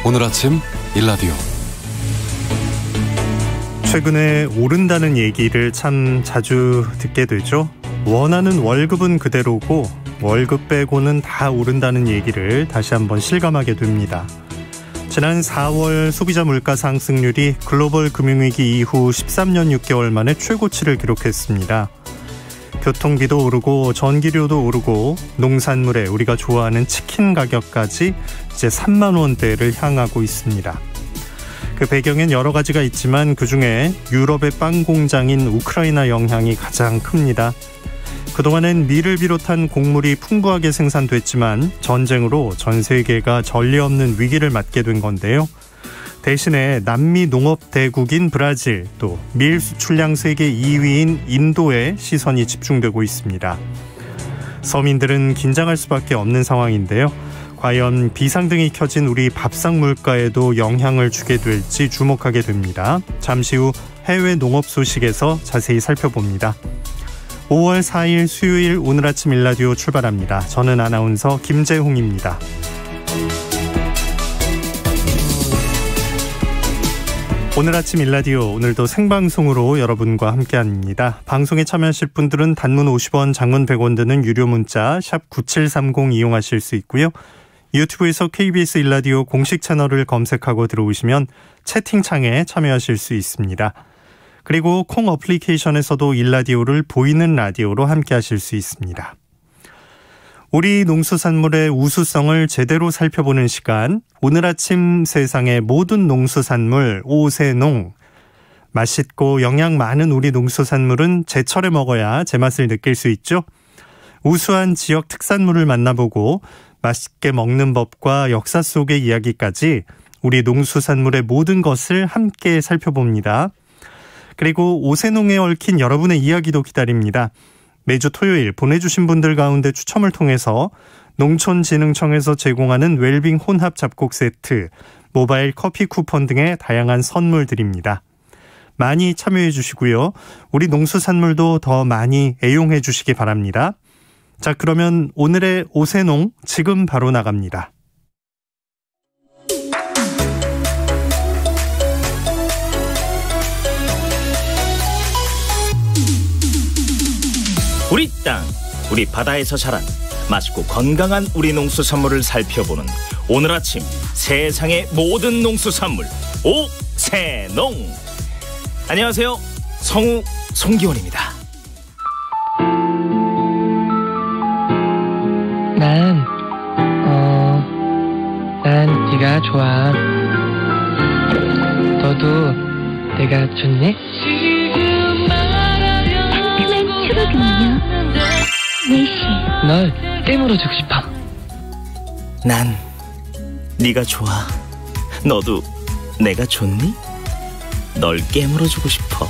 오늘 아침 일라디오. 최근에 오른다는 얘기를 참 자주 듣게 되죠. 원하는 월급은 그대로고 월급 빼고는 다 오른다는 얘기를 다시 한번 실감하게 됩니다. 지난 4월 소비자 물가 상승률이 글로벌 금융위기 이후 13년 6개월 만에 최고치를 기록했습니다. 교통비도 오르고 전기료도 오르고 농산물에 우리가 좋아하는 치킨 가격까지 이제 3만 원대를 향하고 있습니다. 그 배경엔 여러 가지가 있지만 그중에 유럽의 빵 공장인 우크라이나 영향이 가장 큽니다. 그동안엔 밀을 비롯한 곡물이 풍부하게 생산됐지만 전쟁으로 전 세계가 전례 없는 위기를 맞게 된 건데요. 대신에 남미 농업 대국인 브라질, 또 밀 수출량 세계 2위인 인도에 시선이 집중되고 있습니다. 서민들은 긴장할 수밖에 없는 상황인데요. 과연 비상등이 켜진 우리 밥상 물가에도 영향을 주게 될지 주목하게 됩니다. 잠시 후 해외 농업 소식에서 자세히 살펴봅니다. 5월 4일 수요일 오늘 아침 일라디오 출발합니다. 저는 아나운서 김재홍입니다. 오늘 아침 일라디오, 오늘도 생방송으로 여러분과 함께합니다. 방송에 참여하실 분들은 단문 50원, 장문 100원 드는 유료 문자 샵 9730 이용하실 수 있고요. 유튜브에서 KBS 일라디오 공식 채널을 검색하고 들어오시면 채팅창에 참여하실 수 있습니다. 그리고 콩 어플리케이션에서도 일라디오를 보이는 라디오로 함께하실 수 있습니다. 우리 농수산물의 우수성을 제대로 살펴보는 시간, 오늘 아침 세상의 모든 농수산물 오세농. 맛있고 영양 많은 우리 농수산물은 제철에 먹어야 제맛을 느낄 수 있죠. 우수한 지역 특산물을 만나보고 맛있게 먹는 법과 역사 속의 이야기까지 우리 농수산물의 모든 것을 함께 살펴봅니다. 그리고 오세농에 얽힌 여러분의 이야기도 기다립니다. 매주 토요일 보내주신 분들 가운데 추첨을 통해서 농촌진흥청에서 제공하는 웰빙 혼합 잡곡 세트, 모바일 커피 쿠폰 등의 다양한 선물 드립니다. 많이 참여해 주시고요. 우리 농수산물도 더 많이 애용해 주시기 바랍니다. 자, 그러면 오늘의 오세농 지금 바로 나갑니다. 우리 땅, 우리 바다에서 자란 맛있고 건강한 우리 농수산물을 살펴보는 오늘 아침 세상의 모든 농수산물 오세농. 안녕하세요, 성우 송기원입니다. 난 네가 좋아. 너도 내가 좋니? 상큼한 초록은요 내시. 널 깨물어주고 싶어. 난 네가 좋아. 너도 내가 좋니? 널 깨물어주고 싶어.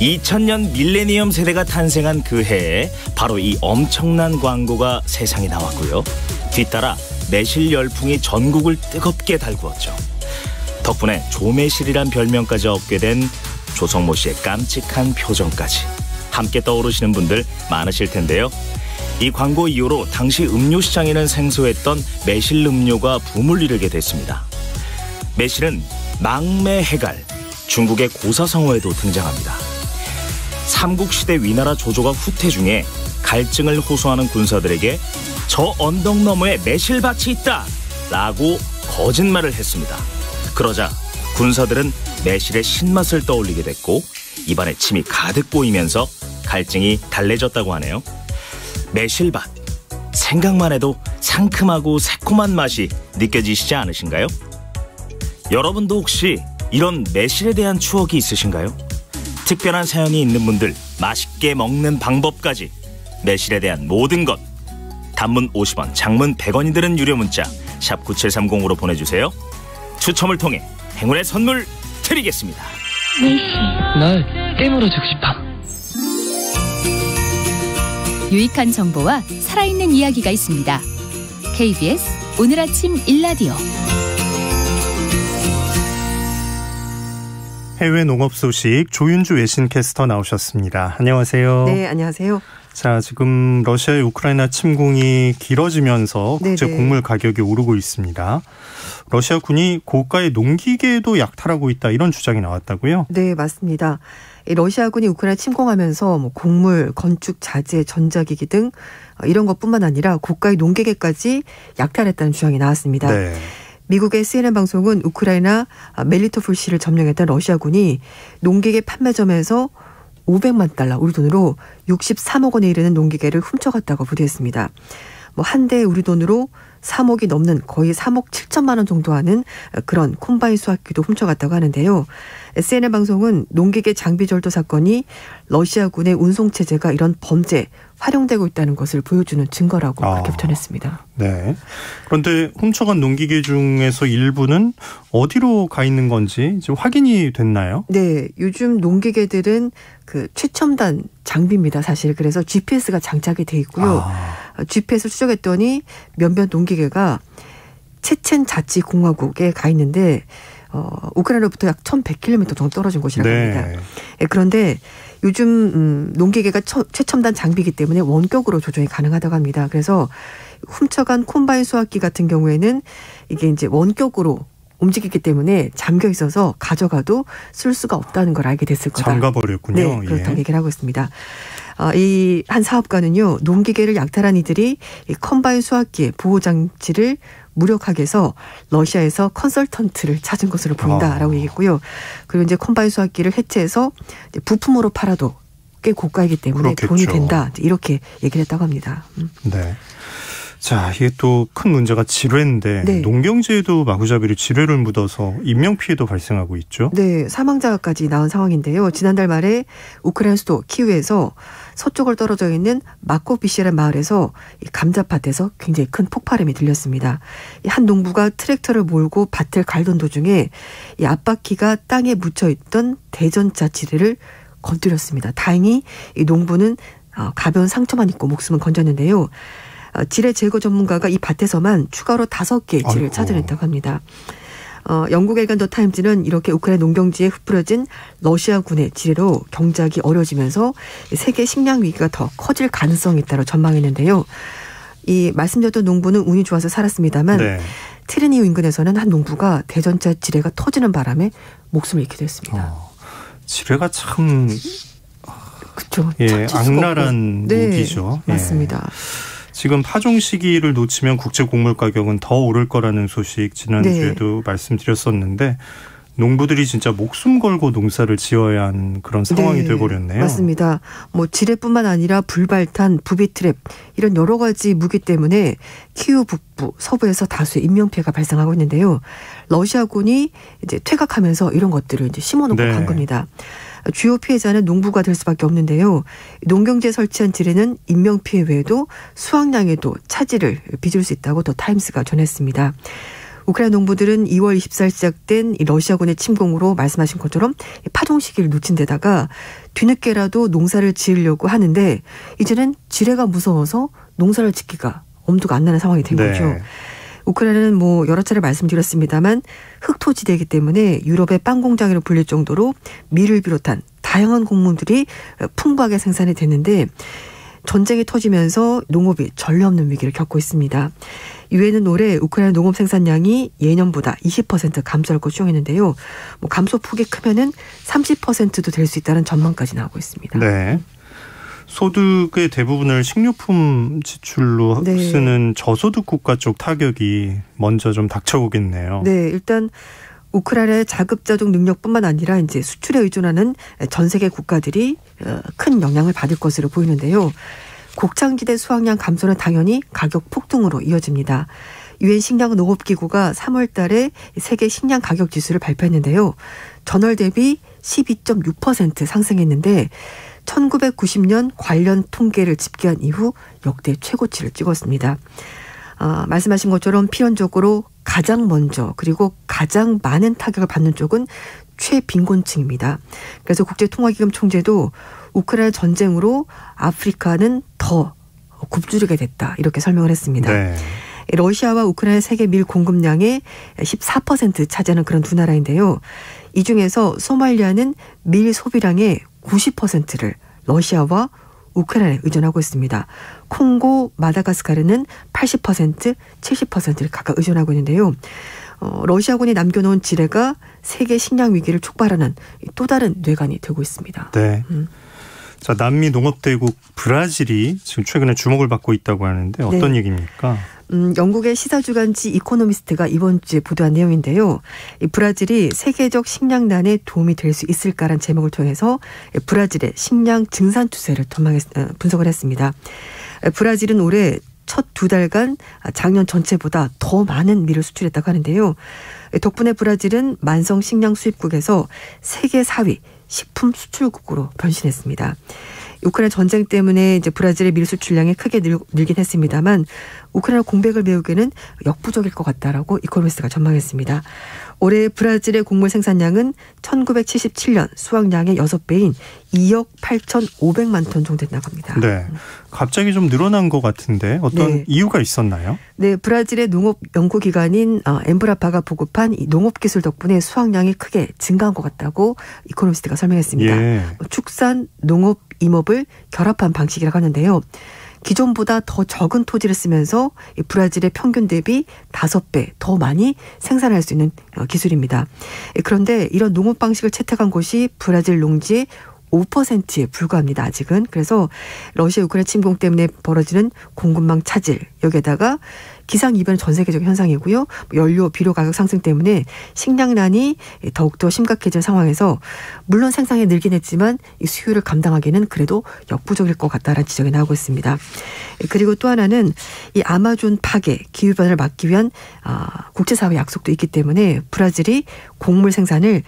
2000년 밀레니엄 세대가 탄생한 그 해에 바로 이 엄청난 광고가 세상에 나왔고요. 뒤따라 매실 열풍이 전국을 뜨겁게 달구었죠. 덕분에 조매실이란 별명까지 얻게 된 조성모 씨의 깜찍한 표정까지 함께 떠오르시는 분들 많으실 텐데요. 이 광고 이후로 당시 음료 시장에는 생소했던 매실 음료가 붐을 이루게 됐습니다. 매실은 망매해갈, 중국의 고사성어에도 등장합니다. 삼국시대 위나라 조조가 후퇴 중에 갈증을 호소하는 군사들에게 저 언덕 너머에 매실밭이 있다 라고 거짓말을 했습니다. 그러자 군사들은 매실의 신맛을 떠올리게 됐고 입안에 침이 가득 고이면서 갈증이 달래졌다고 하네요. 매실밭, 생각만 해도 상큼하고 새콤한 맛이 느껴지시지 않으신가요? 여러분도 혹시 이런 매실에 대한 추억이 있으신가요? 특별한 사연이 있는 분들, 맛있게 먹는 방법까지 매실에 대한 모든 것, 단문 50원, 장문 100원이 드는 유료 문자 샵 9730으로 보내주세요. 추첨을 통해 행운의 선물 드리겠습니다. 내시. 널 깨물어주고 싶어. 유익한 정보와 살아있는 이야기가 있습니다. KBS 오늘 아침 일라디오. 해외 농업 소식 조윤주 외신캐스터 나오셨습니다. 안녕하세요. 네, 안녕하세요. 자, 지금 러시아의 우크라이나 침공이 길어지면서 국제 네네. 곡물 가격이 오르고 있습니다. 러시아군이 고가의 농기계에도 약탈하고 있다, 이런 주장이 나왔다고요? 네, 맞습니다. 이 러시아군이 우크라이나 침공하면서 뭐 곡물, 건축 자재, 전자기기 등 이런 것뿐만 아니라 고가의 농기계까지 약탈했다는 주장이 나왔습니다. 네. 미국의 CNN 방송은 우크라이나 멜리토폴시를 점령했던 러시아군이 농기계 판매점에서 500만 달러, 우리 돈으로 63억 원에 이르는 농기계를 훔쳐갔다고 보도했습니다. 뭐 한 대 우리 돈으로 3억이 넘는 거의 3억 7천만 원 정도 하는 그런 콤바인 수확기도 훔쳐갔다고 하는데요. CNN 방송은 농기계 장비 절도 사건이 러시아군의 운송체제가 이런 범죄에 활용되고 있다는 것을 보여주는 증거라고 그렇게 전했습니다. 네. 그런데 훔쳐간 농기계 중에서 일부는 어디로 가 있는 건지 지금 확인이 됐나요? 네. 요즘 농기계들은 그 최첨단 장비입니다, 사실. 그래서 GPS가 장착이 돼 있고요. GPS를 추적했더니 몇몇 농기계가 체첸 자치공화국에 가 있는데 우크라이나로부터 약 1,100km 정도 떨어진 곳이라고 합니다. 네, 그런데 요즘 농기계가 최첨단 장비이기 때문에 원격으로 조정이 가능하다고 합니다. 그래서 훔쳐간 콤바인 수확기 같은 경우에는 이게 이제 원격으로 움직이기 때문에 잠겨 있어서 가져가도 쓸 수가 없다는 걸 알게 됐을 거다. 잠가버렸군요. 네, 그렇다고 얘기를 하고 있습니다. 이 한 사업가는요, 농기계를 약탈한 이들이 이 컴바인 수확기의 보호장치를 무력하게 해서 러시아에서 컨설턴트를 찾은 것으로 보인다라고 얘기했고요. 그리고 이제 컴바인 수확기를 해체해서 이제 부품으로 팔아도 꽤 고가이기 때문에 그렇겠죠. 돈이 된다, 이렇게 얘기를 했다고 합니다. 네. 자, 이게 또 큰 문제가 지뢰인데 네. 농경지에도 마구잡이로 지뢰를 묻어서 인명피해도 발생하고 있죠. 네, 사망자까지 나온 상황인데요. 지난달 말에 우크라이나 수도 키우에서 서쪽을 떨어져 있는 마코비시라는 마을에서 이 감자밭에서 굉장히 큰 폭발음이 들렸습니다. 한 농부가 트랙터를 몰고 밭을 갈던 도중에 이 앞바퀴가 땅에 묻혀있던 대전차 지뢰를 건드렸습니다. 다행히 이 농부는 가벼운 상처만 입고 목숨은 건졌는데요. 지뢰 제거 전문가가 이 밭에서만 추가로 5개의 지뢰를 찾아냈다고 합니다. 영국 일간 더 타임즈는 이렇게 우크라이나 농경지에 흩뿌려진 러시아군의 지뢰로 경작이 어려지면서 세계 식량 위기가 더 커질 가능성이 있다고 전망했는데요. 이 말씀드렸던 농부는 운이 좋아서 살았습니다만 네. 트레니우 인근에서는 한 농부가 대전차 지뢰가 터지는 바람에 목숨을 잃게 됐습니다. 지뢰가 참 그렇죠. 악랄한 무기죠. 네, 맞습니다. 지금 파종 시기를 놓치면 국제 곡물 가격은 더 오를 거라는 소식 지난주에도 말씀드렸었는데 농부들이 진짜 목숨 걸고 농사를 지어야 하는 그런 상황이 돼버렸네요. 맞습니다. 뭐 지뢰뿐만 아니라 불발탄, 부비트랩 이런 여러 가지 무기 때문에 키우 북부, 서부에서 다수의 인명피해가 발생하고 있는데요. 러시아군이 이제 퇴각하면서 이런 것들을 이제 심어놓고 간 겁니다. 주요 피해자는 농부가 될 수밖에 없는데요. 농경지에 설치한 지뢰는 인명피해 외에도 수확량에도 차질을 빚을 수 있다고 더 타임스가 전했습니다. 우크라이나 농부들은 2월 24일 시작된 이 러시아군의 침공으로 말씀하신 것처럼 파종 시기를 놓친 데다가 뒤늦게라도 농사를 지으려고 하는데 이제는 지뢰가 무서워서 농사를 짓기가 엄두가 안 나는 상황이 된 거죠. 우크라이나는 뭐 여러 차례 말씀드렸습니다만 흑토지대이기 때문에 유럽의 빵 공장으로 불릴 정도로 밀을 비롯한 다양한 곡물들이 풍부하게 생산이 됐는데 전쟁이 터지면서 농업이 전례 없는 위기를 겪고 있습니다. 유엔은 올해 우크라이나 농업 생산량이 예년보다 20% 감소할 것으로 추정했는데요. 뭐 감소폭이 크면은 30%도 될 수 있다는 전망까지 나오고 있습니다. 네. 소득의 대부분을 식료품 지출로 쓰는 저소득 국가 쪽 타격이 먼저 좀 닥쳐오겠네요. 네, 일단 우크라이나의 자급자족 능력뿐만 아니라 이제 수출에 의존하는 전 세계 국가들이 큰 영향을 받을 것으로 보이는데요. 곡창지대 수확량 감소는 당연히 가격 폭등으로 이어집니다. 유엔 식량농업기구가 3월 달에 세계 식량 가격 지수를 발표했는데요. 전월 대비 12.6% 상승했는데 1990년 관련 통계를 집계한 이후 역대 최고치를 찍었습니다. 말씀하신 것처럼 필연적으로 가장 먼저 그리고 가장 많은 타격을 받는 쪽은 최빈곤층입니다. 그래서 국제통화기금 총재도 우크라이나 전쟁으로 아프리카는 더 굶주리게 됐다 이렇게 설명을 했습니다. 네. 러시아와 우크라이나 세계 밀 공급량의 14% 차지하는 그런 두 나라인데요. 이 중에서 소말리아는 밀 소비량의 90%를 러시아와 우크라이나에 의존하고 있습니다. 콩고, 마다가스카르는 80%, 70%를 각각 의존하고 있는데요. 러시아군이 남겨놓은 지뢰가 세계 식량 위기를 촉발하는 또 다른 뇌관이 되고 있습니다. 네. 자, 남미 농업대국 브라질이 지금 최근에 주목을 받고 있다고 하는데 어떤 네. 얘기입니까? 영국의 시사주간지 이코노미스트가 이번 주에 보도한 내용인데요. 이 브라질이 세계적 식량난에 도움이 될 수 있을까라는 제목을 통해서 브라질의 식량 증산 추세를 분석을 했습니다. 브라질은 올해 첫 2달간 작년 전체보다 더 많은 밀을 수출했다고 하는데요. 덕분에 브라질은 만성 식량 수입국에서 세계 4위 식품 수출국으로 변신했습니다. 우크라이나 전쟁 때문에 이제 브라질의 밀 수출량이 크게 늘긴 했습니다만 우크라이나 공백을 메우기는 역부족일 것 같다라고 이코노미스트가 전망했습니다. 올해 브라질의 곡물 생산량은 1977년 수확량의 6배인 2억 8,500만 톤 정도 된다고 합니다. 네, 갑자기 좀 늘어난 것 같은데 어떤 네. 이유가 있었나요? 네, 브라질의 농업 연구기관인 엠브라파가 보급한 이 농업기술 덕분에 수확량이 크게 증가한 것 같다고 이코노미스트가 설명했습니다. 예. 축산, 농업, 임업을 결합한 방식이라고 하는데요. 기존보다 더 적은 토지를 쓰면서 이 브라질의 평균 대비 5배 더 많이 생산할 수 있는 기술입니다. 그런데 이런 농업 방식을 채택한 곳이 브라질 농지의 5%에 불과합니다. 아직은. 그래서 러시아 우크라이나 침공 때문에 벌어지는 공급망 차질, 여기에다가 기상이변은 전 세계적 현상이고요. 연료, 비료 가격 상승 때문에 식량난이 더욱더 심각해진 상황에서 물론 생산이 늘긴 했지만 이 수요를 감당하기는 그래도 역부족일 것 같다라는 지적이 나오고 있습니다. 그리고 또 하나는 이 아마존 파괴, 기후변화를 막기 위한 국제사회 약속도 있기 때문에 브라질이 곡물 생산을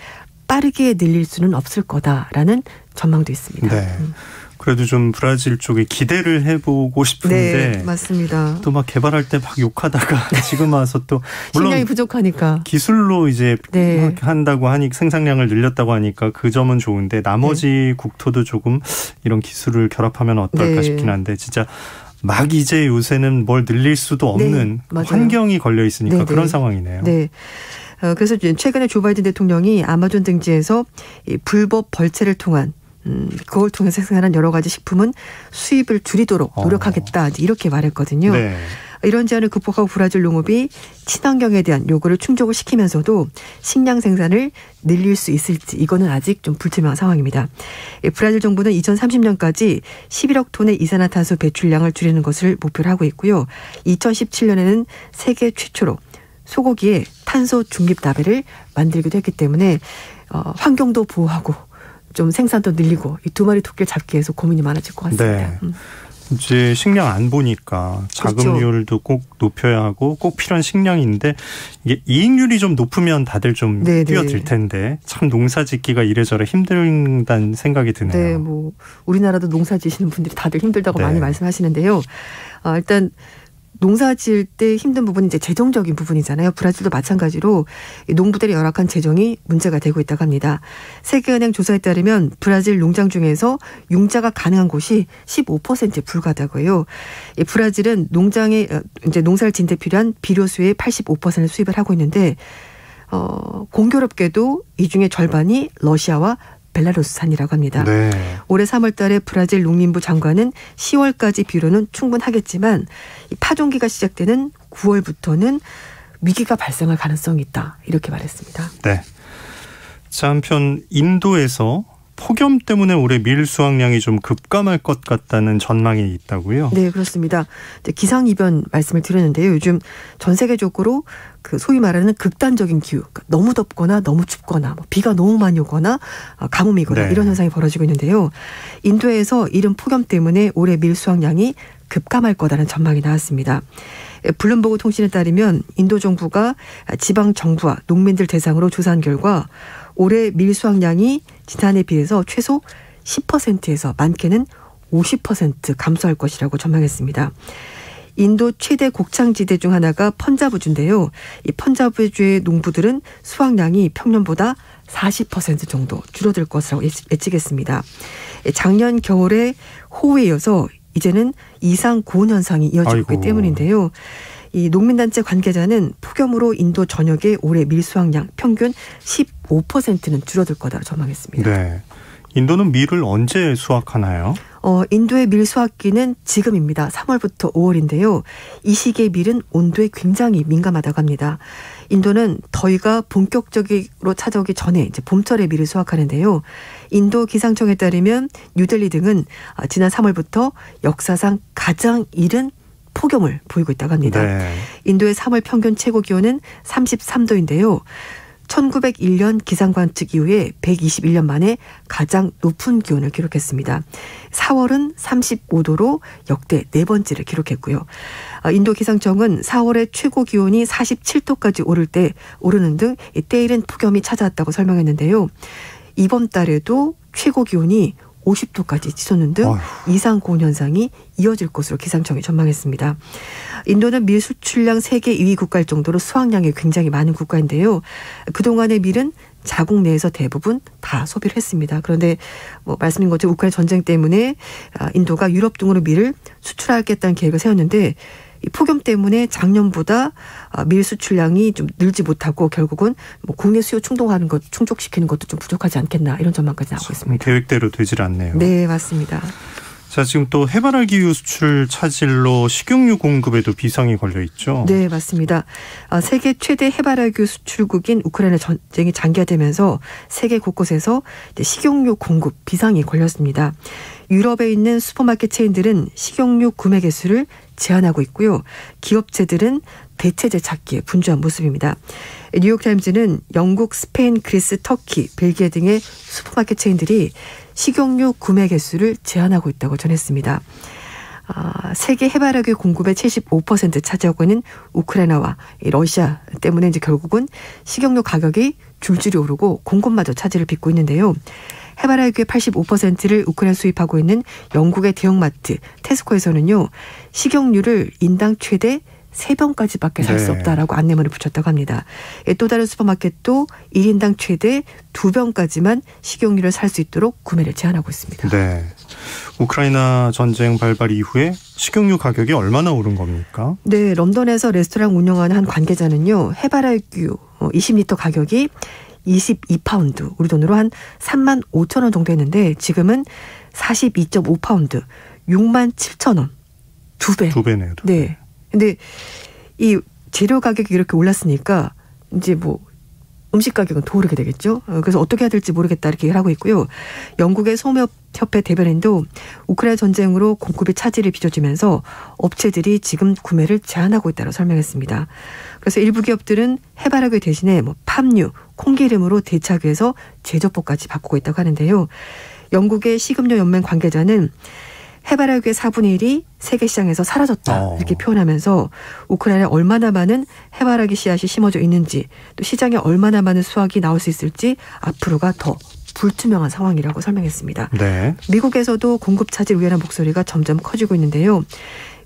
빠르게 늘릴 수는 없을 거다라는 전망도 있습니다. 네. 그래도 좀 브라질 쪽에 기대를 해보고 싶은데 네, 맞습니다. 또 막 개발할 때 막 욕하다가 지금 와서 또 물론 식량이 부족하니까 기술로 이제 네. 막 한다고 하니 생산량을 늘렸다고 하니까 그 점은 좋은데 나머지 국토도 조금 이런 기술을 결합하면 어떨까 네. 싶긴 한데 진짜 막 이제 요새는 뭘 늘릴 수도 없는 맞아요. 환경이 걸려 있으니까 네, 그런 네. 상황이네요. 네. 그래서 최근에 조 바이든 대통령이 아마존 등지에서 이 불법 벌채를 통한 그걸 통해서 생산한 여러 가지 식품은 수입을 줄이도록 노력하겠다 이렇게 말했거든요. 네. 이런 제안을 극복하고 브라질 농업이 친환경에 대한 요구를 충족을 시키면서도 식량 생산을 늘릴 수 있을지 이거는 아직 좀 불투명한 상황입니다. 브라질 정부는 2030년까지 11억 톤의 이산화탄소 배출량을 줄이는 것을 목표로 하고 있고요. 2017년에는 세계 최초로 소고기에 탄소 중립 나벨을 만들기도 했기 때문에 환경도 보호하고 좀 생산도 늘리고 이 두 마리 토끼를 잡기 위해서 고민이 많아질 것 같습니다. 네. 이제 식량 안 보니까 자금률도 꼭 높여야 하고 꼭 필요한 식량인데 이게 이익률이 좀 높으면 다들 좀 네네. 뛰어들 텐데 참 농사 짓기가 이래저래 힘들다는 생각이 드네요. 네, 뭐 우리나라도 농사 지시는 분들이 다들 힘들다고 네. 많이 말씀하시는데요. 일단 농사 지을 때 힘든 부분이 이제 재정적인 부분이잖아요. 브라질도 마찬가지로 농부들의 열악한 재정이 문제가 되고 있다고 합니다. 세계은행 조사에 따르면 브라질 농장 중에서 융자가 가능한 곳이 15%에 불과하다고 해요. 이 브라질은 농장에 이제 농사를 짓는 데 필요한 비료수의 85%를 수입을 하고 있는데 공교롭게도 이 중에 절반이 러시아와 벨라루스산이라고 합니다. 네. 올해 3월 달에 브라질 농림부 장관은 10월까지 비료는 충분하겠지만 이 파종기가 시작되는 9월부터는 위기가 발생할 가능성이 있다. 이렇게 말했습니다. 네. 자, 한편 인도에서 폭염 때문에 올해 밀 수확량이 좀 급감할 것 같다는 전망이 있다고요? 네, 그렇습니다. 이제 기상이변 말씀을 드렸는데요. 요즘 전 세계적으로 그 소위 말하는 극단적인 기후, 그러니까 너무 덥거나 너무 춥거나 뭐 비가 너무 많이 오거나 가뭄이거나 네. 이런 현상이 벌어지고 있는데요. 인도에서 이른 폭염 때문에 올해 밀 수확량이 급감할 거다라는 전망이 나왔습니다. 블룸버그 통신에 따르면 인도 정부가 지방 정부와 농민들 대상으로 조사한 결과 올해 밀 수확량이 지난해에 비해서 최소 10%에서 많게는 50% 감소할 것이라고 전망했습니다. 인도 최대 곡창지대 중 하나가 펀자브주인데요. 이 펀자브주의 농부들은 수확량이 평년보다 40% 정도 줄어들 것이라고 예측했습니다. 작년 겨울에 호우에 이어서 이제는 이상 고온 현상이 이어지고 있기 때문인데요. 이 농민단체 관계자는 폭염으로 인도 전역의 올해 밀 수확량 평균 15%는 줄어들 거다라고 전망했습니다. 네. 인도는 밀을 언제 수확하나요? 인도의 밀 수확기는 지금입니다. 3월부터 5월인데요. 이 시기의 밀은 온도에 굉장히 민감하다고 합니다. 인도는 더위가 본격적으로 찾아오기 전에 이제 봄철에 밀을 수확하는데요. 인도 기상청에 따르면 뉴델리 등은 지난 3월부터 역사상 가장 이른 폭염을 보이고 있다고 합니다. 네. 인도의 3월 평균 최고 기온은 33도인데요. 1901년 기상관측 이후에 121년 만에 가장 높은 기온을 기록했습니다. 4월은 35도로 역대 네 번째를 기록했고요. 인도 기상청은 4월에 최고 기온이 47도까지 오르는 등 때이른 폭염이 찾아왔다고 설명했는데요. 이번 달에도 최고 기온이 50도까지 치솟는 등 이상 고온 현상이 이어질 것으로 기상청이 전망했습니다. 인도는 밀 수출량 세계 2위 국가일 정도로 수확량이 굉장히 많은 국가인데요. 그동안의 밀은 자국 내에서 대부분 다 소비를 했습니다. 그런데 말씀인 것처럼 우크라이나 전쟁 때문에 인도가 유럽 등으로 밀을 수출하겠다는 계획을 세웠는데 이 폭염 때문에 작년보다 밀 수출량이 좀 늘지 못하고 결국은 국내 수요 충족시키는 것도 좀 부족하지 않겠나 이런 전망까지 나오고 있습니다. 계획대로 되질 않네요. 네, 맞습니다. 자, 지금 또 해바라기유 수출 차질로 식용유 공급에도 비상이 걸려 있죠. 네, 맞습니다. 세계 최대 해바라기유 수출국인 우크라이나 전쟁이 장기화되면서 세계 곳곳에서 식용유 공급 비상이 걸렸습니다. 유럽에 있는 슈퍼마켓 체인들은 식용유 구매 개수를 제한하고 있고요. 기업체들은 대체제 찾기에 분주한 모습입니다. 뉴욕타임즈는 영국, 스페인, 그리스, 터키, 벨기에 등의 슈퍼마켓 체인들이 식용유 구매 개수를 제한하고 있다고 전했습니다. 세계 해바라기 공급의 75% 차지하고 있는 우크라이나와 러시아 때문에 이제 결국은 식용유 가격이 줄줄이 오르고 공급마저 차질을 빚고 있는데요. 해바라기의 85%를 우크라이나 수입하고 있는 영국의 대형마트 테스코에서는요. 식용유를 인당 최대 3병까지밖에 살 수 없다라고 안내문을 붙였다고 합니다. 또 다른 슈퍼마켓도 1인당 최대 2병까지만 식용유를 살 수 있도록 구매를 제한하고 있습니다. 네. 우크라이나 전쟁 발발 이후에 식용유 가격이 얼마나 오른 겁니까? 네. 런던에서 레스토랑 운영하는 한 관계자는요. 해바라기유 20리터 가격이 22파운드, 우리 돈으로 한 3만 5천 원 정도 했는데 지금은 42.5파운드, 6만 7천 원. 2배. 2배네요. 2배. 네. 근데 이 재료 가격이 이렇게 올랐으니까 이제 음식 가격은 더 오르게 되겠죠. 그래서 어떻게 해야 될지 모르겠다 이렇게 얘기를 하고 있고요. 영국의 소매업협회 대변인도 우크라이나 전쟁으로 공급이 차질을 빚어지면서 업체들이 지금 구매를 제한하고 있다고 설명했습니다. 그래서 일부 기업들은 해바라기 대신에 팜유, 콩기름으로 대체하기 위해서 제조법까지 바꾸고 있다고 하는데요. 영국의 식음료 연맹 관계자는 해바라기의 4분의 1이 세계 시장에서 사라졌다 이렇게 표현하면서 우크라이나에 얼마나 많은 해바라기 씨앗이 심어져 있는지 또 시장에 얼마나 많은 수확이 나올 수 있을지 앞으로가 더 불투명한 상황이라고 설명했습니다. 네. 미국에서도 공급 차질 우려하는 목소리가 점점 커지고 있는데요.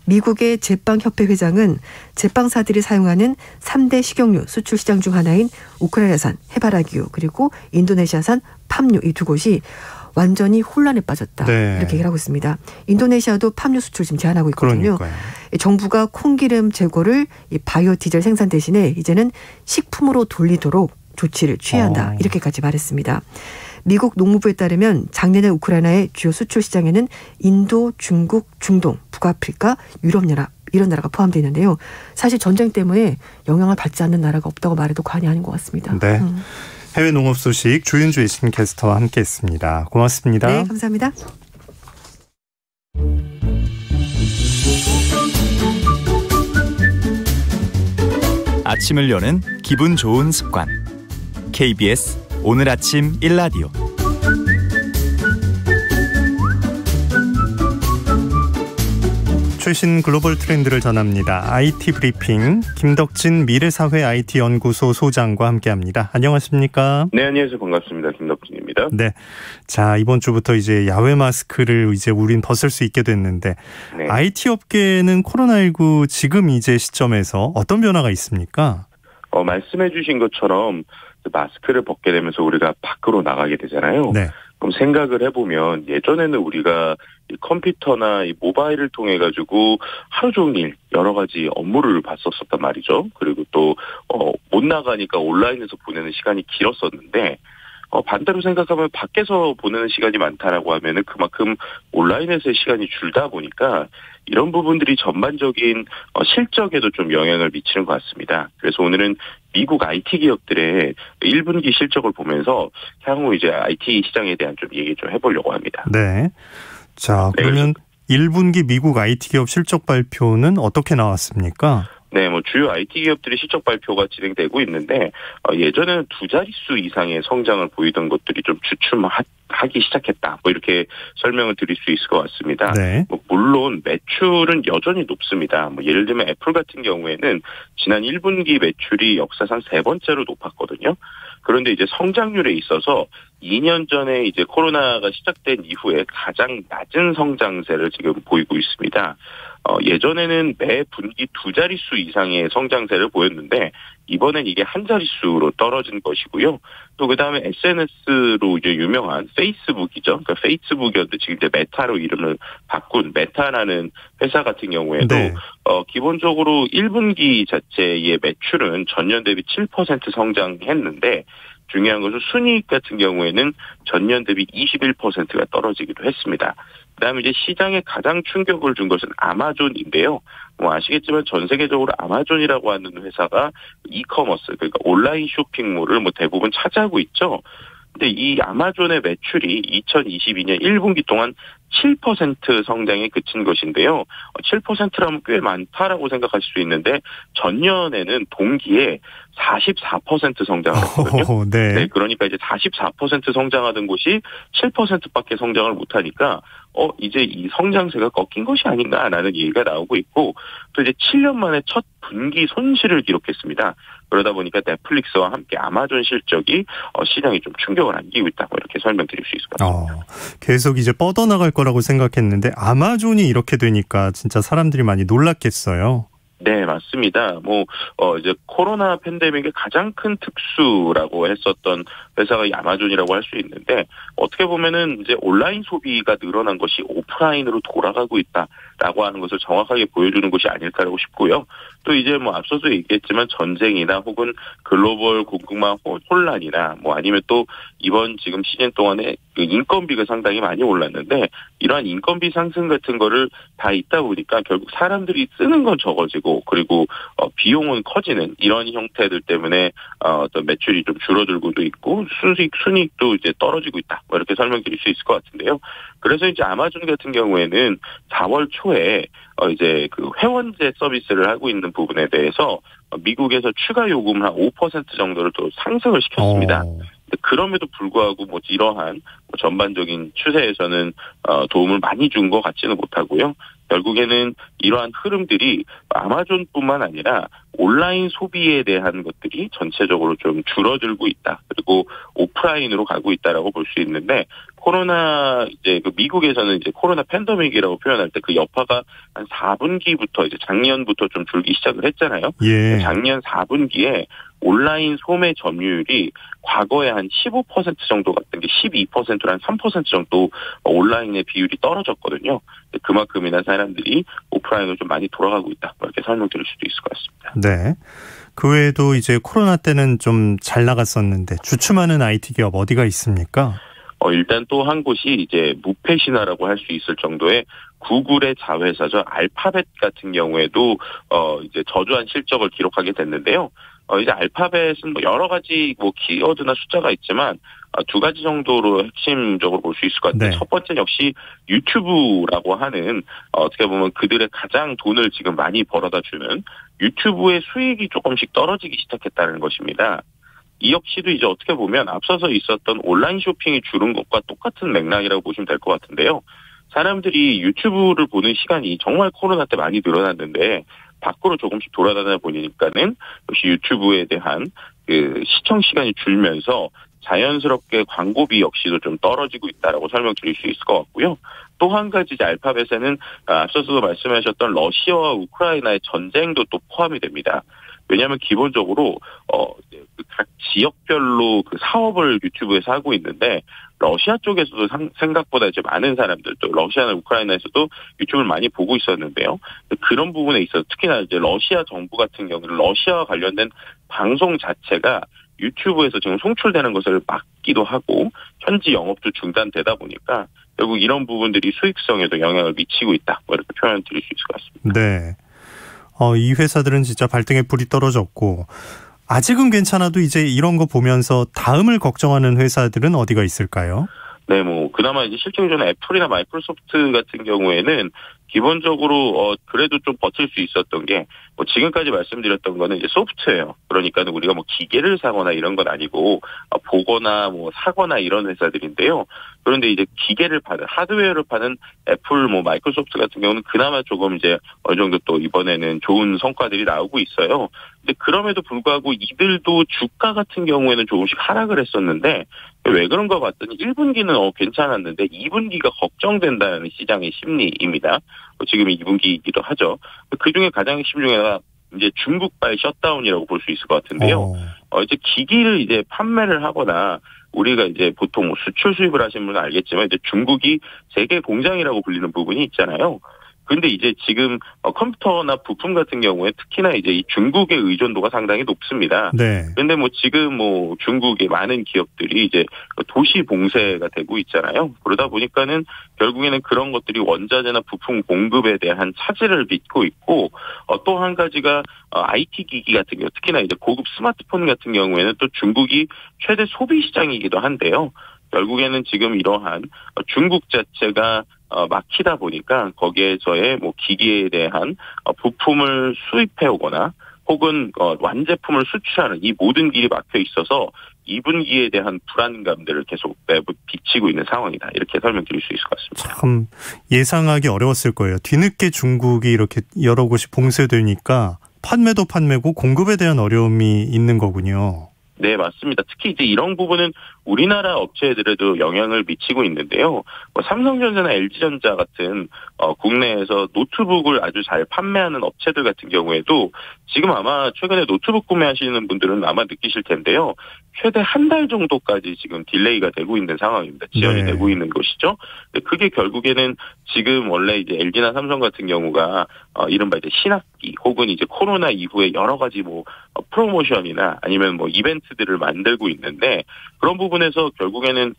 미국의 제빵협회 회장은 제빵사들이 사용하는 3대 식용유 수출 시장 중 하나인 우크라이나산 해바라기유 그리고 인도네시아산 팜유 이 두 곳이 완전히 혼란에 빠졌다. 네. 이렇게 얘기를 하고 있습니다. 인도네시아도 팜유 수출 지금 제한하고 있거든요. 그러니까요. 정부가 콩기름 재고를 바이오 디젤 생산 대신에 이제는 식품으로 돌리도록 조치를 취해야 한다. 이렇게까지 말했습니다. 미국 농무부에 따르면 작년에 우크라이나의 주요 수출 시장에는 인도, 중국, 중동, 북아프리카, 유럽연합 이런 나라가 포함되어 있는데요. 사실 전쟁 때문에 영향을 받지 않는 나라가 없다고 말해도 과언이 아닌 것 같습니다. 네. 해외 농업 소식 주윤주 외신 캐스터와 함께했습니다. 고맙습니다. 네, 감사합니다. 아침을 여는 기분 좋은 습관. KBS 오늘 아침 1라디오. 최신 글로벌 트렌드를 전합니다. IT 브리핑 김덕진 미래사회 IT연구소 소장과 함께합니다. 안녕하십니까? 네, 안녕하세요. 반갑습니다. 김덕진입니다. 네, 자 이번 주부터 이제 야외 마스크를 이제 우린 벗을 수 있게 됐는데 네. IT 업계는 코로나19 지금 이제 시점에서 어떤 변화가 있습니까? 말씀해주신 것처럼 마스크를 벗게 되면서 우리가 밖으로 나가게 되잖아요. 네. 그럼 생각을 해보면 예전에는 우리가 이 컴퓨터나 이 모바일을 통해 가지고 하루 종일 여러 가지 업무를 봤었단 말이죠. 그리고 또 못 나가니까 온라인에서 보내는 시간이 길었었는데 반대로 생각하면 밖에서 보내는 시간이 많다라고 하면은 그만큼 온라인에서의 시간이 줄다 보니까 이런 부분들이 전반적인 실적에도 좀 영향을 미치는 것 같습니다. 그래서 오늘은 미국 IT 기업들의 1분기 실적을 보면서 향후 이제 IT 시장에 대한 좀 얘기 좀 해보려고 합니다. 네. 자, 그러면 1분기 미국 IT 기업 실적 발표는 어떻게 나왔습니까? 네, 주요 IT 기업들의 실적 발표가 진행되고 있는데, 예전에는 두 자릿수 이상의 성장을 보이던 것들이 좀 주춤하기 시작했다. 이렇게 설명을 드릴 수 있을 것 같습니다. 네. 물론 매출은 여전히 높습니다. 예를 들면 애플 같은 경우에는 지난 1분기 매출이 역사상 3번째로 높았거든요. 그런데 이제 성장률에 있어서 2년 전에 이제 코로나가 시작된 이후에 가장 낮은 성장세를 지금 보이고 있습니다. 예전에는 매 분기 두 자릿수 이상의 성장세를 보였는데 이번엔 이게 한 자릿수로 떨어진 것이고요. 또 그다음에 SNS로 이제 유명한 페이스북이죠. 그러니까 페이스북이었는데 지금 이제 메타로 이름을 바꾼 메타라는 회사 같은 경우에도 네. 기본적으로 1분기 자체의 매출은 전년 대비 7% 성장했는데 중요한 것은 순이익 같은 경우에는 전년 대비 21%가 떨어지기도 했습니다. 그다음에 이제 시장에 가장 충격을 준 것은 아마존인데요. 아시겠지만 전 세계적으로 아마존이라고 하는 회사가 이커머스, 그러니까 온라인 쇼핑몰을 대부분 차지하고 있죠. 근데 이 아마존의 매출이 2022년 1분기 동안 7% 성장에 그친 것인데요. 7%라면 꽤 많다라고 생각하실 수 있는데 전년에는 동기에 44% 성장을 했거든요. 네. 네, 그러니까 이제 44% 성장하던 곳이 7%밖에 성장을 못하니까 이제 이 성장세가 꺾인 것이 아닌가라는 얘기가 나오고 있고 또 이제 7년 만에 첫 분기 손실을 기록했습니다. 그러다 보니까 넷플릭스와 함께 아마존 실적이 시장에 좀 충격을 안기고 있다고 이렇게 설명드릴 수 있을 것 같습니다. 계속 이제 뻗어나갈 거라고 생각했는데 아마존이 이렇게 되니까 진짜 사람들이 많이 놀랐겠어요. 네, 맞습니다. 이제 코로나 팬데믹의 가장 큰 특수라고 했었던 회사가 이 아마존이라고 할 수 있는데, 어떻게 보면은 이제 온라인 소비가 늘어난 것이 오프라인으로 돌아가고 있다라고 하는 것을 정확하게 보여주는 것이 아닐까라고 싶고요. 또 이제 앞서도 얘기했지만 전쟁이나 혹은 글로벌 공급망 혼란이나 아니면 또 이번 지금 시즌 동안에 인건비가 상당히 많이 올랐는데, 이러한 인건비 상승 같은 거를 다 있다 보니까 결국 사람들이 쓰는 건 적어지고 그리고 비용은 커지는 이런 형태들 때문에 어떤 매출이 좀 줄어들고도 있고 순이익도 이제 떨어지고 있다. 이렇게 설명드릴 수 있을 것 같은데요. 그래서 이제 아마존 같은 경우에는 4월 초에 이제 그 회원제 서비스를 하고 있는 부분에 대해서 미국에서 추가 요금을 한 5% 정도를 또 상승을 시켰습니다. 그럼에도 불구하고 이러한 전반적인 추세에서는 도움을 많이 준 것 같지는 못하고요. 결국에는 이러한 흐름들이 아마존뿐만 아니라 온라인 소비에 대한 것들이 전체적으로 좀 줄어들고 있다. 그리고 오프라인으로 가고 있다라고 볼 수 있는데 코로나 이제 미국에서는 이제 코로나 팬데믹이라고 표현할 때 그 여파가 한 4분기부터 이제 작년부터 좀 줄기 시작을 했잖아요. 예. 작년 4분기에 온라인 소매 점유율이 과거에 한 15% 정도 같은 게 12%로 한 3% 정도 온라인의 비율이 떨어졌거든요. 그만큼이나 사람들이 오프라인으로 좀 많이 돌아가고 있다. 이렇게 설명드릴 수도 있을 것 같습니다. 네. 그 외에도 이제 코로나 때는 좀 잘 나갔었는데 주춤하는 IT 기업 어디가 있습니까? 일단 또 한 곳이 이제 무패 신화라고 할 수 있을 정도의 구글의 자회사죠. 알파벳 같은 경우에도 이제 저조한 실적을 기록하게 됐는데요. 이제 알파벳은 여러 가지 키워드나 숫자가 있지만 두 가지 정도로 핵심적으로 볼 수 있을 것 같은데, 네. 첫 번째 역시 유튜브라고 하는 어떻게 보면 그들의 가장 돈을 지금 많이 벌어다 주는 유튜브의 수익이 조금씩 떨어지기 시작했다는 것입니다. 이 역시도 이제 어떻게 보면 앞서서 있었던 온라인 쇼핑이 줄은 것과 똑같은 맥락이라고 보시면 될 것 같은데요. 사람들이 유튜브를 보는 시간이 정말 코로나 때 많이 늘어났는데 밖으로 조금씩 돌아다니다 보니까는 역시 유튜브에 대한 그 시청 시간이 줄면서 자연스럽게 광고비 역시도 좀 떨어지고 있다라고 설명드릴 수 있을 것 같고요. 또 한 가지 이제 알파벳에는 앞서서도 말씀하셨던 러시아와 우크라이나의 전쟁도 또 포함이 됩니다. 왜냐하면 기본적으로 각 지역별로 그 사업을 유튜브에서 하고 있는데 러시아 쪽에서도 생각보다 이제 많은 사람들, 또 러시아나 우크라이나에서도 유튜브를 많이 보고 있었는데요. 그런 부분에 있어서 특히나 이제 러시아 정부 같은 경우는 러시아와 관련된 방송 자체가 유튜브에서 지금 송출되는 것을 막기도 하고 현지 영업도 중단되다 보니까 결국 이런 부분들이 수익성에도 영향을 미치고 있다. 뭐 이렇게 표현 드릴 수 있을 것 같습니다. 네. 이 회사들은 진짜 발등에 불이 떨어졌고 아직은 괜찮아도 이제 이런 거 보면서 다음을 걱정하는 회사들은 어디가 있을까요? 네, 뭐 그나마 이제 실질적으로 애플이나 마이크로소프트 같은 경우에는 기본적으로 그래도 좀 버틸 수 있었던 게 뭐 지금까지 말씀드렸던 거는 이제 소프트웨어, 그러니까는 우리가 뭐 기계를 사거나 이런 건 아니고 보거나 뭐 사거나 이런 회사들인데요. 그런데 이제 기계를 파는 하드웨어를 파는 애플, 뭐 마이크로소프트 같은 경우는 그나마 조금 이제 어느 정도 또 이번에는 좋은 성과들이 나오고 있어요. 근데 그럼에도 불구하고 이들도 주가 같은 경우에는 조금씩 하락을 했었는데 왜 그런가 봤더니 1분기는 괜찮았는데 2분기가 걱정된다는 시장의 심리입니다. 지금 2분기이기도 하죠. 그중에 가장 핵심 중에 하나 이제 중국발 셧다운이라고 볼 수 있을 것 같은데요. 이제 기기를 이제 판매를 하거나 우리가 이제 보통 뭐 수출 수입을 하시는 분은 알겠지만 이제 중국이 세계 공장이라고 불리는 부분이 있잖아요. 근데 이제 지금 컴퓨터나 부품 같은 경우에 특히나 이제 이 중국의 의존도가 상당히 높습니다. 네. 근데 뭐 지금 뭐 중국의 많은 기업들이 이제 도시 봉쇄가 되고 있잖아요. 그러다 보니까는 결국에는 그런 것들이 원자재나 부품 공급에 대한 차질을 빚고 있고 또 한 가지가 IT 기기 같은 경우 특히나 이제 고급 스마트폰 같은 경우에는 또 중국이 최대 소비 시장이기도 한데요. 결국에는 지금 이러한 중국 자체가 막히다 보니까 거기에서의 뭐 기기에 대한 부품을 수입해 오거나 혹은 완제품을 수출하는 이 모든 길이 막혀 있어서 2분기에 대한 불안감들을 계속 비치고 있는 상황이다. 이렇게 설명드릴 수 있을 것 같습니다. 참 예상하기 어려웠을 거예요. 뒤늦게 중국이 이렇게 여러 곳이 봉쇄되니까 판매도 판매고 공급에 대한 어려움이 있는 거군요. 네, 맞습니다. 특히 이제 이런 부분은 우리나라 업체들에도 영향을 미치고 있는데요. 삼성전자나 LG전자 같은 국내에서 노트북을 아주 잘 판매하는 업체들 같은 경우에도 지금 아마 최근에 노트북 구매하시는 분들은 아마 느끼실 텐데요. 최대 한 달 정도까지 지금 딜레이가 되고 있는 상황입니다. 지연이 되고 있는 것이죠. 그게 결국에는 지금 원래 이제 LG나 삼성 같은 경우가 이른바 이제 신학기 혹은 이제 코로나 이후에 여러 가지 뭐 프로모션이나 아니면 뭐 이벤트들을 만들고 있는데 그런 부분에서 결국에는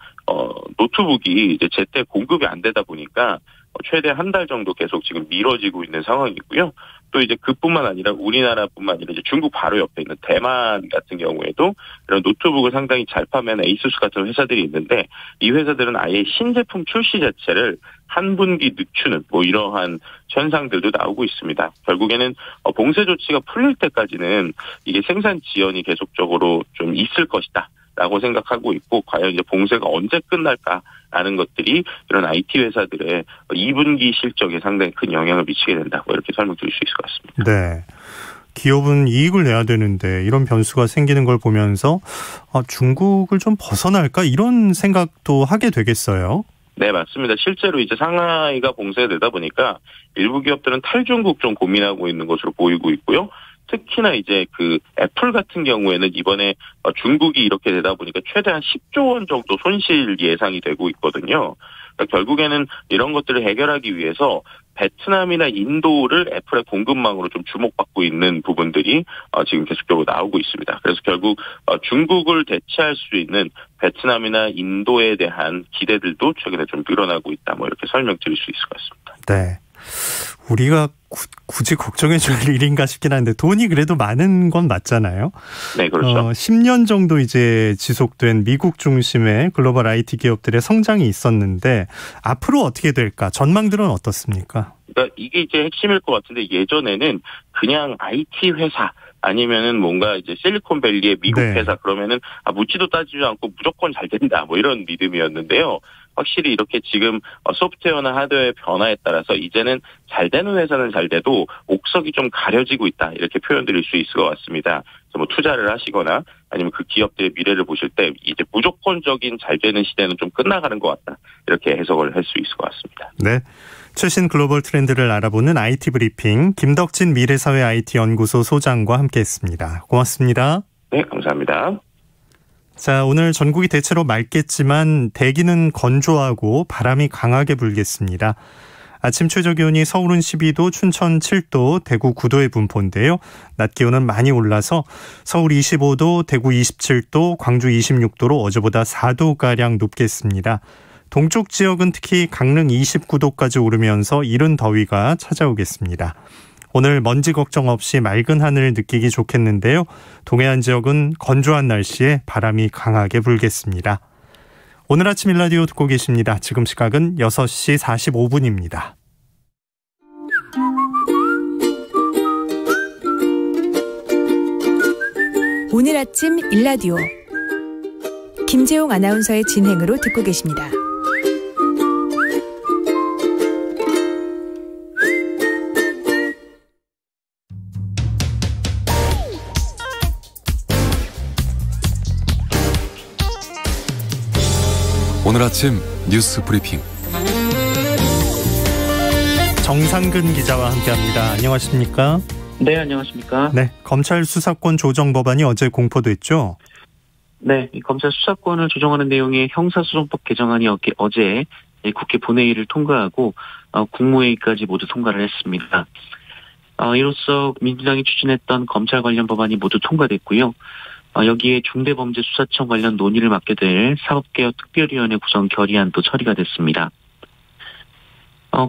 노트북이 이제 제때 공급이 안 되다 보니까 최대 한 달 정도 계속 지금 미뤄지고 있는 상황이고요. 또 이제 그뿐만 아니라 우리나라뿐만 아니라 이제 중국 바로 옆에 있는 대만 같은 경우에도 이런 노트북을 상당히 잘 판매하는 에이수스 같은 회사들이 있는데 이 회사들은 아예 신제품 출시 자체를 한 분기 늦추는 뭐 이러한 현상들도 나오고 있습니다. 결국에는 봉쇄 조치가 풀릴 때까지는 이게 생산 지연이 계속적으로 좀 있을 것이다. 라고 생각하고 있고 과연 이제 봉쇄가 언제 끝날까라는 것들이 이런 IT 회사들의 2분기 실적에 상당히 큰 영향을 미치게 된다고 이렇게 설명드릴 수 있을 것 같습니다. 네. 기업은 이익을 내야 되는데 이런 변수가 생기는 걸 보면서 중국을 좀 벗어날까 이런 생각도 하게 되겠어요. 네, 맞습니다. 실제로 이제 상하이가 봉쇄되다 보니까 일부 기업들은 탈중국 좀 고민하고 있는 것으로 보이고 있고요. 특히나 이제 그 애플 같은 경우에는 이번에 중국이 이렇게 되다 보니까 최대한 10조 원 정도 손실 예상이 되고 있거든요. 그러니까 결국에는 이런 것들을 해결하기 위해서 베트남이나 인도를 애플의 공급망으로 좀 주목받고 있는 부분들이 지금 계속적으로 나오고 있습니다. 그래서 결국 중국을 대체할 수 있는 베트남이나 인도에 대한 기대들도 최근에 좀 늘어나고 있다. 뭐 이렇게 설명드릴 수 있을 것 같습니다. 네. 우리가 굳이 걱정해 줄 일인가 싶긴 한데 돈이 그래도 많은 건 맞잖아요. 네, 그렇죠. 10년 정도 이제 지속된 미국 중심의 글로벌 IT 기업들의 성장이 있었는데 앞으로 어떻게 될까? 전망들은 어떻습니까? 그러니까 이게 이제 핵심일 것 같은데 예전에는 그냥 IT 회사 아니면은 뭔가 이제 실리콘밸리의 미국 회사 그러면은 묻지도 따지지 않고 무조건 잘 된다 뭐 이런 믿음이었는데요. 확실히 이렇게 지금 소프트웨어나 하드웨어의 변화에 따라서 이제는 잘 되는 회사는 잘 돼도 옥석이 좀 가려지고 있다 이렇게 표현드릴 수 있을 것 같습니다. 그래서 뭐 투자를 하시거나 아니면 그 기업들의 미래를 보실 때 이제 무조건적인 잘 되는 시대는 좀 끝나가는 것 같다 이렇게 해석을 할 수 있을 것 같습니다. 네. 최신 글로벌 트렌드를 알아보는 IT 브리핑 김덕진 미래사회 IT 연구소 소장과 함께했습니다. 고맙습니다. 네, 감사합니다. 자, 오늘 전국이 대체로 맑겠지만 대기는 건조하고 바람이 강하게 불겠습니다. 아침 최저 기온이 서울은 12도, 춘천 7도, 대구 9도의 분포인데요. 낮 기온은 많이 올라서 서울 25도, 대구 27도, 광주 26도로 어제보다 4도가량 높겠습니다. 동쪽 지역은 특히 강릉 29도까지 오르면서 이른 더위가 찾아오겠습니다. 오늘 먼지 걱정 없이 맑은 하늘 느끼기 좋겠는데요. 동해안 지역은 건조한 날씨에 바람이 강하게 불겠습니다. 오늘 아침 일라디오 듣고 계십니다. 지금 시각은 6시 45분입니다. 오늘 아침 일라디오 김재용 아나운서의 진행으로 듣고 계십니다. 오늘 아침 뉴스 브리핑 정상근 기자와 함께합니다. 안녕하십니까? 네, 안녕하십니까? 네, 검찰 수사권 조정 법안이 어제 공포됐죠? 네, 이 검찰 수사권을 조정하는 내용의 형사소송법 개정안이 어제 국회 본회의를 통과하고 국무회의까지 모두 통과를 했습니다. 이로써 민주당이 추진했던 검찰 관련 법안이 모두 통과됐고요. 여기에 중대범죄수사청 관련 논의를 맡게 될 사법개혁특별위원회 구성 결의안도 처리가 됐습니다.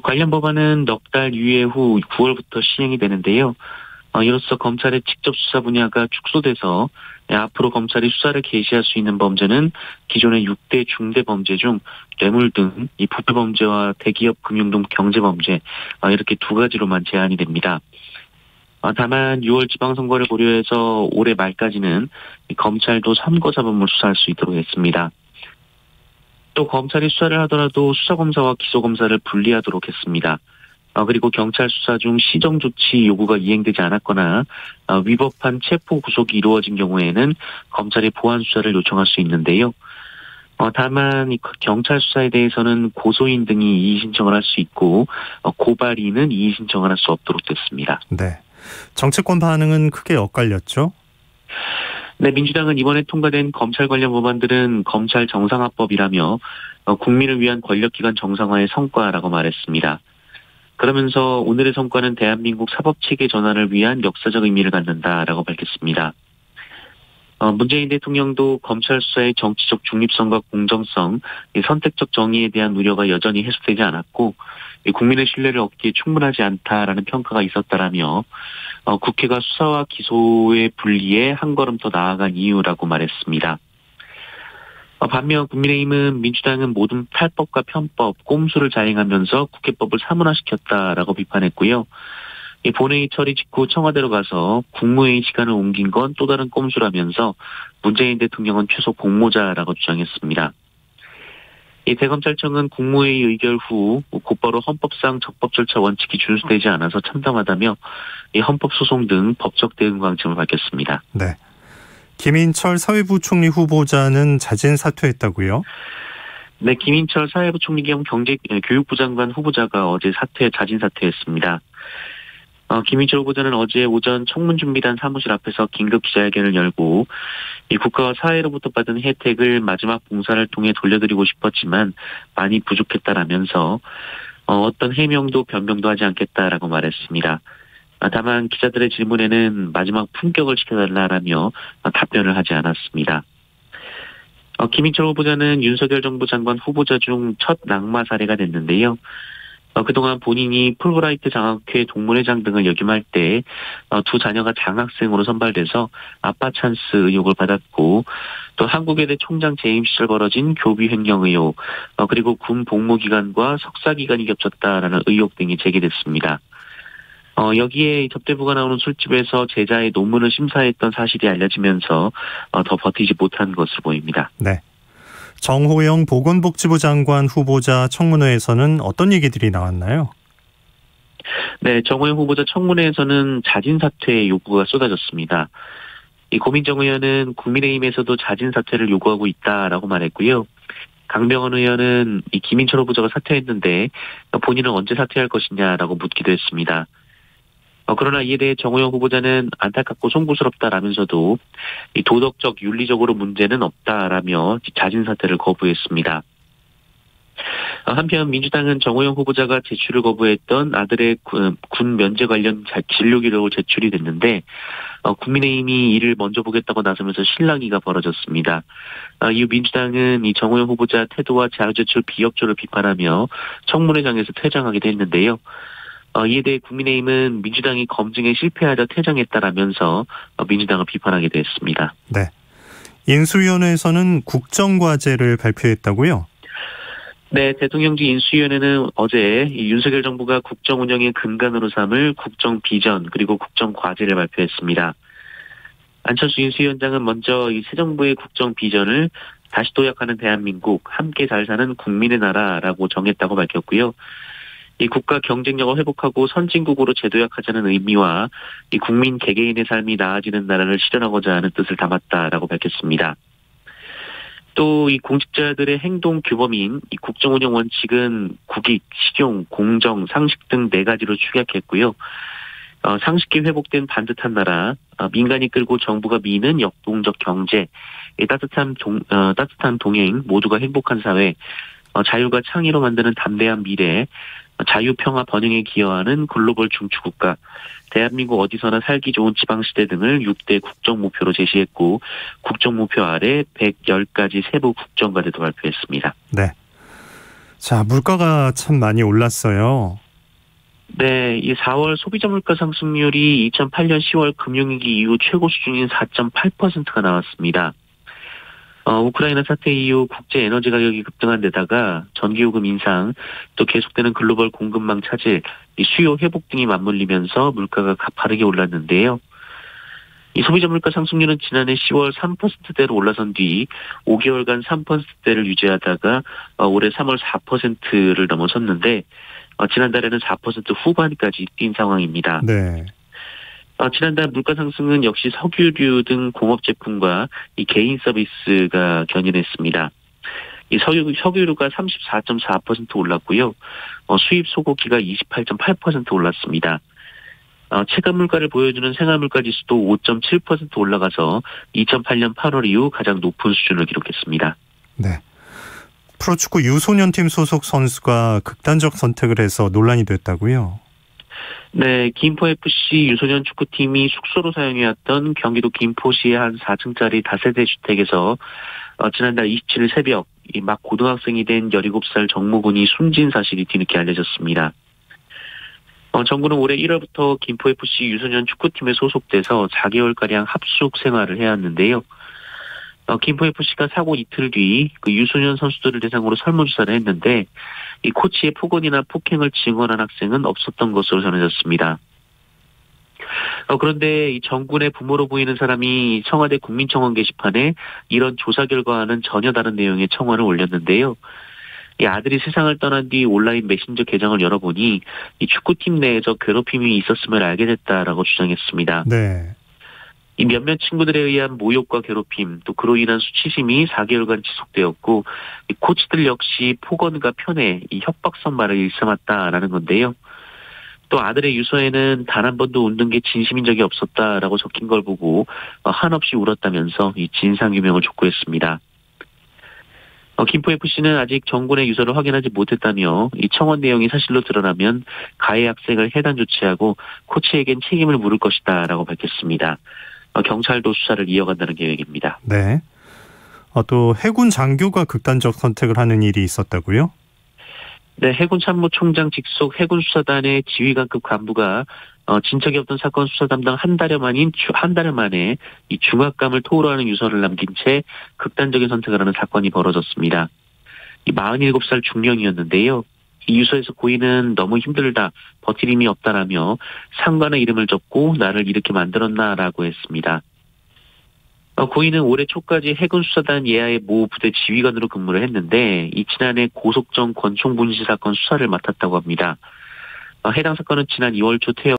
관련 법안은 넉 달 유예 후 9월부터 시행이 되는데요. 이로써 검찰의 직접 수사 분야가 축소돼서 앞으로 검찰이 수사를 개시할 수 있는 범죄는 기존의 6대 중대범죄 중 뇌물 등 이 부패범죄와 대기업 금융 등 경제범죄 이렇게 두 가지로만 제한이 됩니다. 다만 6월 지방선거를 고려해서 올해 말까지는 검찰도 선거사범을 수사할 수 있도록 했습니다. 또 검찰이 수사를 하더라도 수사검사와 기소검사를 분리하도록 했습니다. 그리고 경찰 수사 중 시정조치 요구가 이행되지 않았거나 위법한 체포 구속이 이루어진 경우에는 검찰이 보완 수사를 요청할 수 있는데요. 다만 경찰 수사에 대해서는 고소인 등이 이의 신청을 할 수 있고 고발인은 이의 신청을 할 수 없도록 됐습니다. 네. 정치권 반응은 크게 엇갈렸죠? 네, 민주당은 이번에 통과된 검찰 관련 법안들은 검찰 정상화법이라며 국민을 위한 권력기관 정상화의 성과라고 말했습니다. 그러면서 오늘의 성과는 대한민국 사법체계 전환을 위한 역사적 의미를 갖는다라고 밝혔습니다. 문재인 대통령도 검찰 수사의 정치적 중립성과 공정성, 선택적 정의에 대한 우려가 여전히 해소되지 않았고 국민의 신뢰를 얻기에 충분하지 않다라는 평가가 있었다라며 국회가 수사와 기소의 분리에 한 걸음 더 나아간 이유라고 말했습니다. 반면 국민의힘은 민주당은 모든 탈법과 편법, 꼼수를 자행하면서 국회법을 사문화시켰다라고 비판했고요. 본회의 처리 직후 청와대로 가서 국무회의 시간을 옮긴 건 또 다른 꼼수라면서 문재인 대통령은 최소 공모자라고 주장했습니다. 대검찰청은 국무회의 의결 후 곧바로 헌법상 적법 절차 원칙이 준수되지 않아서 참담하다며 헌법소송 등 법적 대응 방침을 밝혔습니다. 네. 김인철 사회부총리 후보자는 자진 사퇴했다고요? 네, 김인철 사회부 총리 겸 교육부 장관 후보자가 어제 자진 사퇴했습니다. 김인철 후보자는 어제 오전 청문준비단 사무실 앞에서 긴급 기자회견을 열고 이 국가와 사회로부터 받은 혜택을 마지막 봉사를 통해 돌려드리고 싶었지만 많이 부족했다라면서 어떤 해명도 변명도 하지 않겠다라고 말했습니다. 다만 기자들의 질문에는 마지막 품격을 지켜달라라며 답변을 하지 않았습니다. 김인철 후보자는 윤석열 정부 장관 후보자 중 첫 낙마 사례가 됐는데요. 그동안 본인이 풀브라이트 장학회 동문회장 등을 역임할 때 두 자녀가 장학생으로 선발돼서 아빠 찬스 의혹을 받았고 또 한국외대 총장 재임 시절 벌어진 교비 횡령 의혹 그리고 군 복무기간과 석사기간이 겹쳤다라는 의혹 등이 제기됐습니다. 여기에 접대부가 나오는 술집에서 제자의 논문을 심사했던 사실이 알려지면서 더 버티지 못한 것으로 보입니다. 네. 정호영 보건복지부 장관 후보자 청문회에서는 어떤 얘기들이 나왔나요? 네, 정호영 후보자 청문회에서는 자진 사퇴 요구가 쏟아졌습니다. 이 고민정 의원은 국민의힘에서도 자진 사퇴를 요구하고 있다라고 말했고요. 강병원 의원은 이 김인철 후보자가 사퇴했는데 본인은 언제 사퇴할 것이냐라고 묻기도 했습니다. 그러나 이에 대해 정호영 후보자는 안타깝고 송구스럽다라면서도 이 도덕적, 윤리적으로 문제는 없다라며 자진 사퇴를 거부했습니다. 한편 민주당은 정호영 후보자가 제출을 거부했던 아들의 군 면제 관련 진료 기록을 제출이 됐는데 국민의힘이 이를 먼저 보겠다고 나서면서 실랑이가 벌어졌습니다. 이후 민주당은 이 정호영 후보자 태도와 자료 제출 비협조를 비판하며 청문회장에서 퇴장하기도 했는데요. 이에 대해 국민의힘은 민주당이 검증에 실패하자 퇴장했다라면서 민주당을 비판하기도 했습니다. 네. 인수위원회에서는 국정과제를 발표했다고요? 네, 대통령직 인수위원회는 어제 윤석열 정부가 국정 운영의 근간으로 삼을 국정 비전 그리고 국정 과제를 발표했습니다. 안철수 인수위원장은 먼저 이 새 정부의 국정 비전을 다시 도약하는 대한민국, 함께 잘 사는 국민의 나라라고 정했다고 밝혔고요. 이 국가 경쟁력을 회복하고 선진국으로 재도약하자는 의미와 이 국민 개개인의 삶이 나아지는 나라를 실현하고자 하는 뜻을 담았다라고 밝혔습니다. 또 이 공직자들의 행동 규범인 이 국정운영 원칙은 국익, 실용, 공정, 상식 등 4가지로 축약했고요. 상식이 회복된 반듯한 나라, 민간이 끌고 정부가 미는 역동적 경제, 따뜻한 동행, 모두가 행복한 사회, 자유가 창의로 만드는 담대한 미래, 자유, 평화, 번영에 기여하는 글로벌 중추국가, 대한민국 어디서나 살기 좋은 지방시대 등을 6대 국정목표로 제시했고 국정목표 아래 110가지 세부 국정과제도 발표했습니다. 네. 자, 물가가 참 많이 올랐어요. 네, 이 4월 소비자 물가 상승률이 2008년 10월 금융위기 이후 최고 수준인 4.8%가 나왔습니다. 우크라이나 사태 이후 국제 에너지 가격이 급등한 데다가 전기요금 인상, 또 계속되는 글로벌 공급망 차질, 수요 회복 등이 맞물리면서 물가가 가파르게 올랐는데요. 이 소비자 물가 상승률은 지난해 10월 3%대로 올라선 뒤 5개월간 3%대를 유지하다가 올해 3월 4%를 넘어섰는데 지난달에는 4% 후반까지 뛴 상황입니다. 네. 지난달 물가 상승은 역시 석유류 등 공업 제품과 이 개인 서비스가 견인했습니다. 이 석유류가 34.4% 올랐고요. 수입 소고기가 28.8% 올랐습니다. 체감 물가를 보여주는 생활 물가 지수도 5.7% 올라가서 2008년 8월 이후 가장 높은 수준을 기록했습니다. 네. 프로축구 유소년팀 소속 선수가 극단적 선택을 해서 논란이 됐다고요? 네, 김포FC 유소년 축구팀이 숙소로 사용해왔던 경기도 김포시의 한 4층짜리 다세대 주택에서 지난달 27일 새벽 막 고등학생이 된 17살 정모군이 숨진 사실이 뒤늦게 알려졌습니다. 정부는 올해 1월부터 김포FC 유소년 축구팀에 소속돼서 4개월가량 합숙 생활을 해왔는데요. 김포FC가 사고 이틀 뒤 그 유소년 선수들을 대상으로 설문조사를 했는데 이 코치의 폭언이나 폭행을 증언한 학생은 없었던 것으로 전해졌습니다. 그런데 이 정군의 부모로 보이는 사람이 청와대 국민청원 게시판에 이런 조사 결과와는 전혀 다른 내용의 청원을 올렸는데요. 이 아들이 세상을 떠난 뒤 온라인 메신저 계정을 열어보니 이 축구팀 내에서 괴롭힘이 있었음을 알게 됐다라고 주장했습니다. 네. 이 몇몇 친구들에 의한 모욕과 괴롭힘, 또 그로 인한 수치심이 4개월간 지속되었고 이 코치들 역시 폭언과 편애, 이 협박 선말을 일삼았다라는 건데요. 또 아들의 유서에는 단 한 번도 웃는 게 진심인 적이 없었다라고 적힌 걸 보고 한없이 울었다면서 이 진상규명을 촉구했습니다. 김포FC는 아직 정군의 유서를 확인하지 못했다며 이 청원 내용이 사실로 드러나면 가해 학생을 해단 조치하고 코치에겐 책임을 물을 것이다라고 밝혔습니다. 경찰도 수사를 이어간다는 계획입니다. 네. 또 해군 장교가 극단적 선택을 하는 일이 있었다고요? 네, 해군 참모총장 직속 해군수사단의 지휘관급 간부가 진척이 없던 사건 수사 담당 한 달 만에 이 중압감을 토로하는 유서를 남긴 채 극단적인 선택을 하는 사건이 벌어졌습니다. 이 47살 중령이었는데요. 이 유서에서 고인은 너무 힘들다, 버틸 힘이 없다라며 상관의 이름을 적고 나를 이렇게 만들었나라고 했습니다. 고인은 올해 초까지 해군수사단 예하의 모 부대 지휘관으로 근무를 했는데 이 지난해 고속정 권총 분실 사건 수사를 맡았다고 합니다. 해당 사건은 지난 2월 초 퇴역